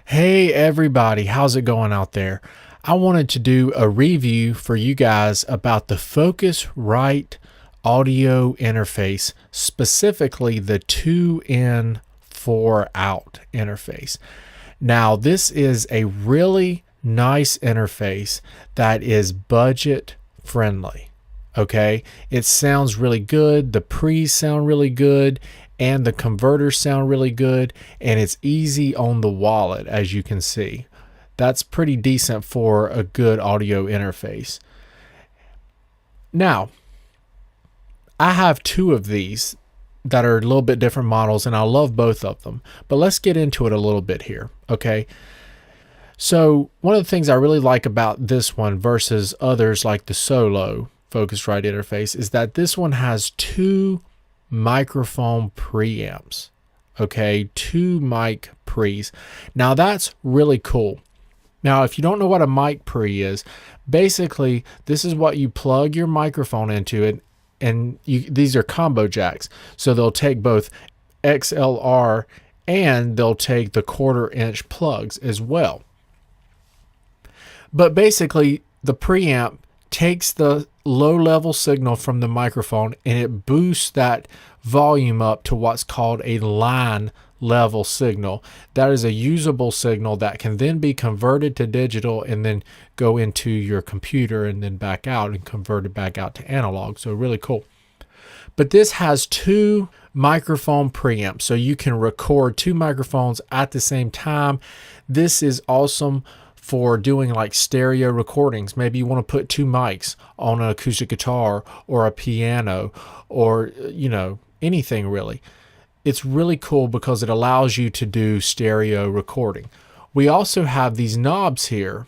Hey everybody, how's it going out there? I wanted to do a review for you guys about the Focusrite audio interface, specifically the 2 in 4 out interface. Now, this is a really nice interface that is budget friendly. Okay, it sounds really good, the pre's sound really good, and the converters sound really good, and it's easy on the wallet, as you can see. That's pretty decent for a good audio interface. Now, I have two of these that are a little bit different models, and I love both of them, but let's get into it a little bit here. Okay, so one of the things I really like about this one versus others like the Solo Focusrite interface is that this one has two microphone preamps. Okay, two mic pre's. Now that's really cool. Now, if you don't know what a mic pre is, basically this is what you plug your microphone into, and these are combo jacks. So they'll take both XLR and they'll take the 1/4 inch plugs as well. But basically the preamp takes the low level signal from the microphone and it boosts that volume up to what's called a line level signal. That is a usable signal that can then be converted to digital and then go into your computer and then back out and converted back out to analog. So really cool. But this has two microphone preamps, so you can record two microphones at the same time. This is awesome for doing like stereo recordings. Maybe you want to put two mics on an acoustic guitar or a piano or, anything really. It's really cool because it allows you to do stereo recording. We also have these knobs here.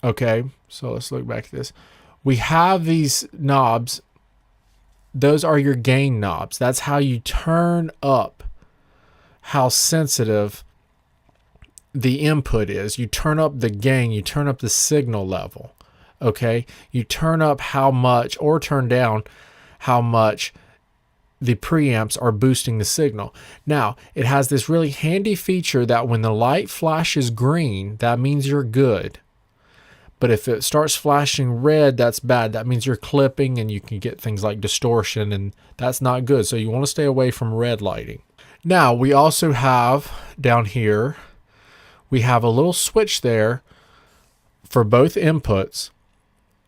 Okay, so let's look back at this. We have these knobs. Those are your gain knobs. That's how you turn up how sensitive the input is. You turn up the gain, you turn up the signal level. Okay, you turn up how much or turn down how much the preamps are boosting the signal. Now, it has this really handy feature that when the light flashes green, that means you're good. But if it starts flashing red, that's bad. That means you're clipping and you can get things like distortion, and that's not good. So you want to stay away from red lighting. Now, we also have down here, we have a little switch there for both inputs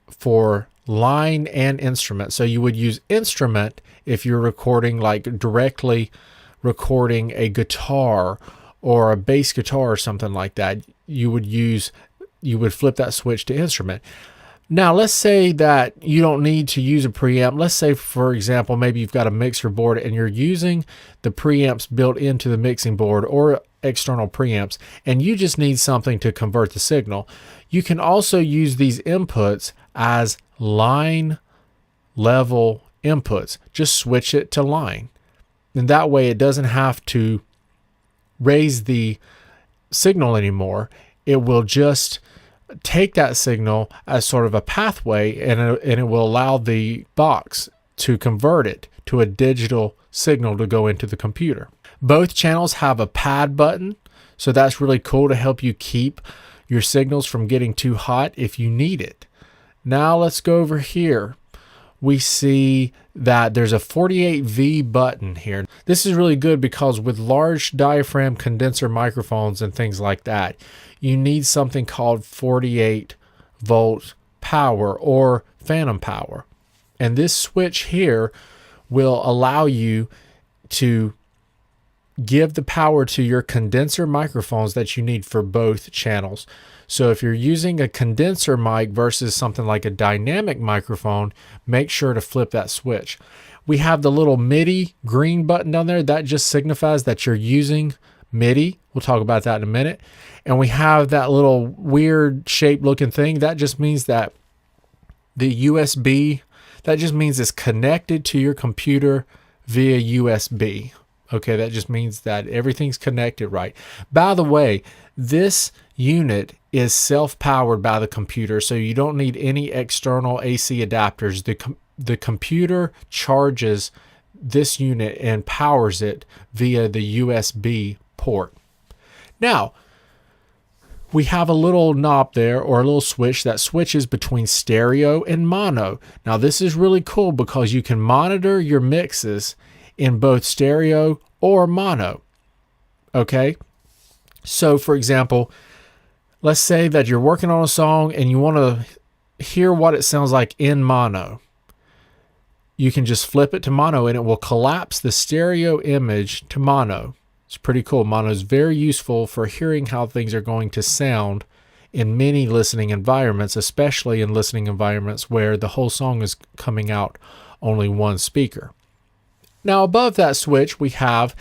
for line and instrument. So you would use instrument if you're recording, like directly recording a guitar or a bass guitar or something like that. You would flip that switch to instrument. Now, let's say that you don't need to use a preamp. Let's say, for example, maybe you've got a mixer board and you're using the preamps built into the mixing board or external preamps, and you just need something to convert the signal. You can also use these inputs as line level inputs. Just switch it to line. And that way it doesn't have to raise the signal anymore. It will just take that signal as sort of a pathway, and it will allow the box to convert it to a digital signal to go into the computer. Both channels have a pad button, so that's really cool to help you keep your signals from getting too hot if you need it. Now let's go over here. We see that there's a 48V button here. This is really good because with large diaphragm condenser microphones and things like that, you need something called 48 volt power or phantom power. And this switch here will allow you to give the power to your condenser microphones that you need for both channels. So if you're using a condenser mic versus something like a dynamic microphone, make sure to flip that switch. We have the little MIDI green button down there. That just signifies that you're using MIDI. We'll talk about that in a minute. And we have that little weird shaped looking thing. That just means that the USB, that just means it's connected to your computer via USB. Okay, that just means that everything's connected right. By the way, this unit is self-powered by the computer, so you don't need any external AC adapters. The computer charges this unit and powers it via the USB port. Now, we have a little knob there, or a little switch that switches between stereo and mono. Now this is really cool because you can monitor your mixes in both stereo or mono. Okay, so for example, let's say that you're working on a song and you want to hear what it sounds like in mono. You can just flip it to mono and it will collapse the stereo image to mono. It's pretty cool. Mono is very useful for hearing how things are going to sound in many listening environments, especially in listening environments where the whole song is coming out only one speaker. Now above that switch, we have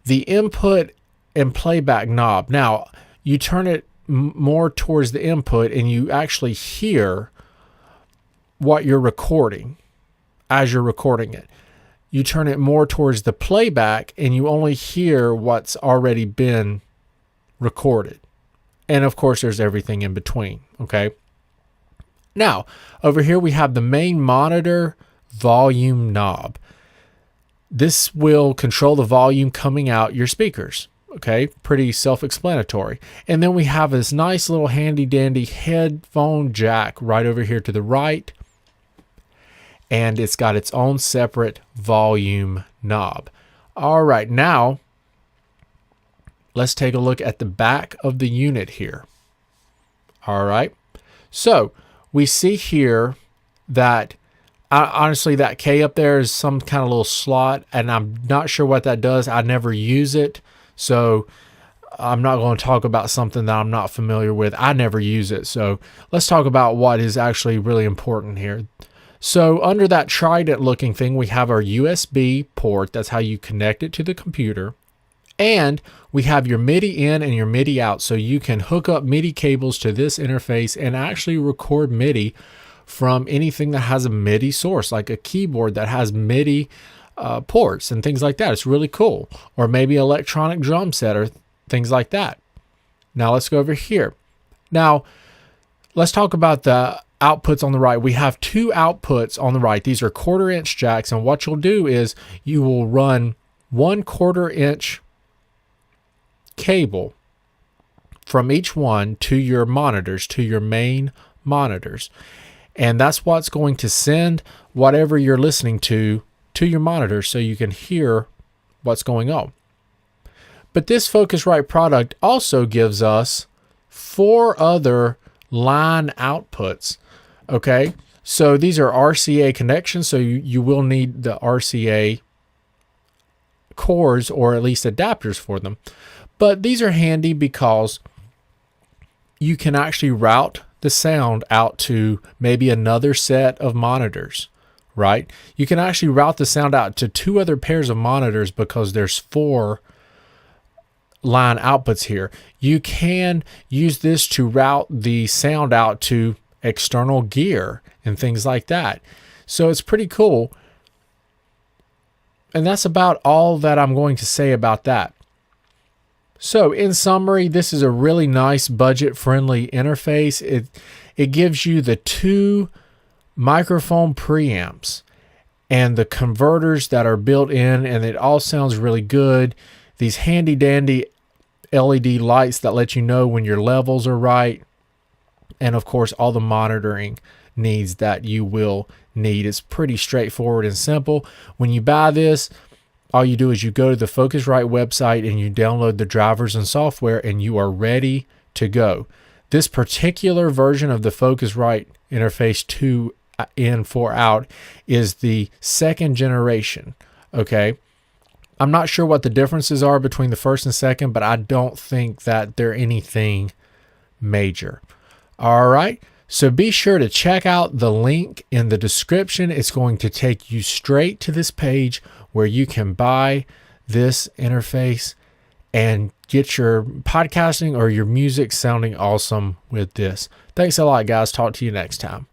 the input and playback knob. Now you turn it more towards the input and you actually hear what you're recording as you're recording it. You turn it more towards the playback and you only hear what's already been recorded. And of course, there's everything in between. Okay. Now, over here we have the main monitor volume knob. This will control the volume coming out your speakers. Okay, pretty self-explanatory. And then we have this nice little handy dandy headphone jack right over here to the right. And it's got its own separate volume knob. All right, now let's take a look at the back of the unit here. All right, so we see here that honestly that K up there is some kind of little slot, and I'm not sure what that does. I never use it, so I'm not going to talk about something that I'm not familiar with. I never use it, so let's talk about what is actually really important here. So under that trident looking thing, we have our USB port. That's how you connect it to the computer. And we have your MIDI in and your MIDI out. So you can hook up MIDI cables to this interface and actually record MIDI from anything that has a MIDI source, like a keyboard that has MIDI ports and things like that. It's really cool. Or maybe electronic drum set or things like that. Now let's go over here. Now let's talk about the outputs on the right. We have two outputs on the right. These are 1/4 inch jacks, and what you'll do is you will run 1/4 inch cable from each one to your monitors, to your main monitors, and that's what's going to send whatever you're listening to your monitors so you can hear what's going on. But this Focusrite product also gives us 4 other line outputs. Okay, so these are RCA connections, so you will need the RCA cords or at least adapters for them. But these are handy because you can actually route the sound out to maybe another set of monitors, right? You can actually route the sound out to 2 other pairs of monitors because there's 4 line outputs here. You can use this to route the sound out to external gear and things like that. So it's pretty cool. And that's about all that I'm going to say about that. So in summary, this is a really nice budget-friendly interface. It gives you the 2 microphone preamps and the converters that are built in, and it all sounds really good. These handy dandy LED lights that let you know when your levels are right. And of course, all the monitoring needs that you will need. It's pretty straightforward and simple. When you buy this, all you do is you go to the Focusrite website and you download the drivers and software, and you are ready to go. This particular version of the Focusrite interface 2 in 4 out is the 2nd generation. Okay. I'm not sure what the differences are between the 1st and 2nd, but I don't think that they're anything major. All right, so be sure to check out the link in the description. It's going to take you straight to this page where you can buy this interface and get your podcasting or your music sounding awesome with this. Thanks a lot, guys. Talk to you next time.